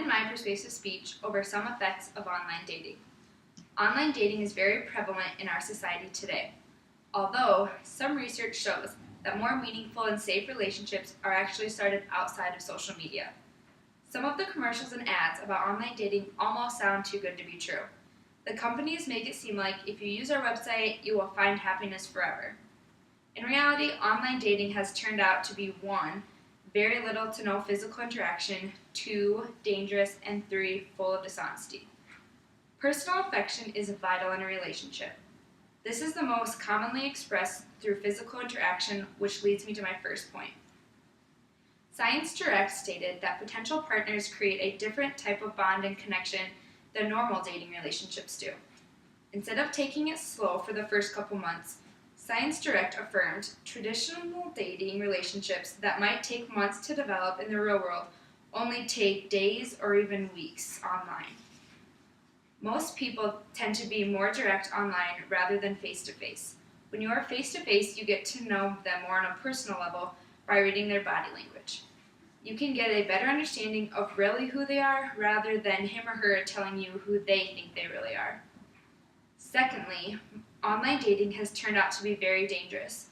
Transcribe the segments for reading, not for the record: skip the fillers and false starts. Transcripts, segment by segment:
in my persuasive speech over some effects of online dating. Online dating is very prevalent in our society today, although some research shows that more meaningful and safe relationships are actually started outside of social media. Some of the commercials and ads about online dating almost sound too good to be true. The companies make it seem like if you use our website, you will find happiness forever. In reality, online dating has turned out to be 1, very little to no physical interaction, 2, dangerous, and 3, full of dishonesty. Personal affection is vital in a relationship. This is the most commonly expressed through physical interaction, which leads me to my first point. Science Direct stated that potential partners create a different type of bond and connection than normal dating relationships do. Instead of taking it slow for the first couple months, Science Direct affirmed traditional dating relationships that might take months to develop in the real world only take days or even weeks online. Most people tend to be more direct online rather than face-to-face. When you are face-to-face, you get to know them more on a personal level by reading their body language. You can get a better understanding of really who they are rather than him or her telling you who they think they really are. Secondly, online dating has turned out to be very dangerous.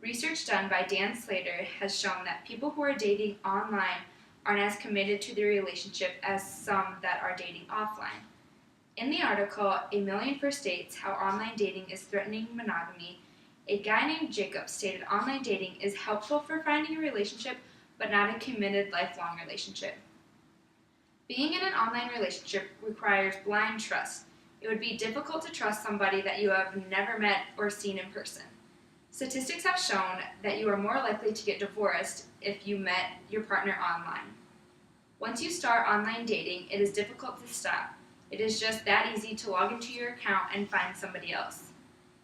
Research done by Dan Slater has shown that people who are dating online aren't as committed to their relationship as some that are dating offline. In the article, A Million First Dates, How Online Dating is Threatening Monogamy, a guy named Jacob stated online dating is helpful for finding a relationship, but not a committed lifelong relationship. Being in an online relationship requires blind trust. It would be difficult to trust somebody that you have never met or seen in person. Statistics have shown that you are more likely to get divorced if you met your partner online. Once you start online dating, it is difficult to stop. It is just that easy to log into your account and find somebody else.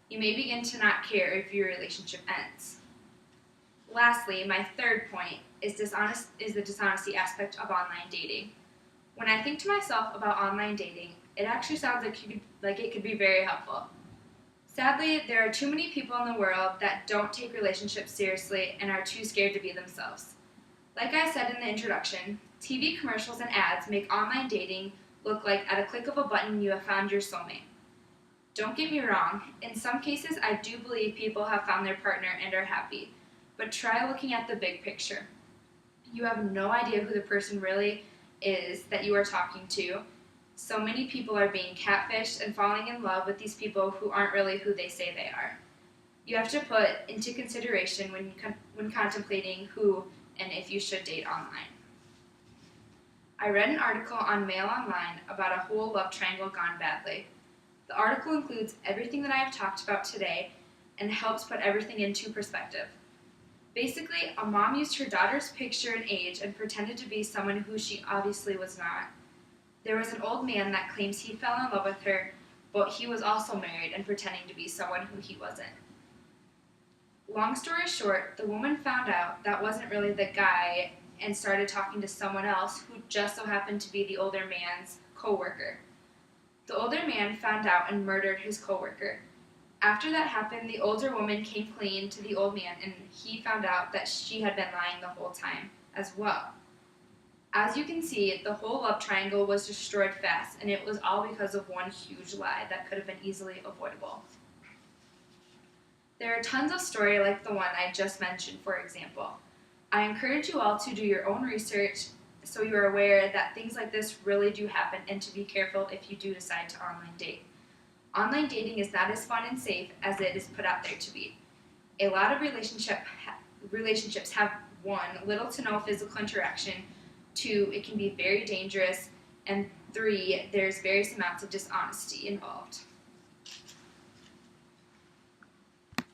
You may begin to not care if your relationship ends. Lastly, my third point is the dishonesty aspect of online dating. When I think to myself about online dating, it actually sounds like it could be very helpful. Sadly, there are too many people in the world that don't take relationships seriously and are too scared to be themselves. Like I said in the introduction, TV commercials and ads make online dating look like at a click of a button you have found your soulmate. Don't get me wrong, in some cases I do believe people have found their partner and are happy, but try looking at the big picture. You have no idea who the person really is that you are talking to. So many people are being catfished and falling in love with these people who aren't really who they say they are. You have to put into consideration when contemplating who and if you should date online. I read an article on Mail Online about a whole love triangle gone badly. The article includes everything that I have talked about today and helps put everything into perspective. Basically, a mom used her daughter's picture and age and pretended to be someone who she obviously was not. There was an old man that claims he fell in love with her, but he was also married and pretending to be someone who he wasn't. Long story short, the woman found out that wasn't really the guy and started talking to someone else who just so happened to be the older man's co-worker. The older man found out and murdered his co-worker. After that happened, the older woman came clean to the old man and he found out that she had been lying the whole time as well. As you can see, the whole love triangle was destroyed fast, and it was all because of one huge lie that could have been easily avoidable. There are tons of stories like the one I just mentioned, for example. I encourage you all to do your own research so you are aware that things like this really do happen and to be careful if you do decide to online date. Online dating is not as fun and safe as it is put out there to be. A lot of relationships have 1, little to no physical interaction, 2, it can be very dangerous, and 3, there's various amounts of dishonesty involved.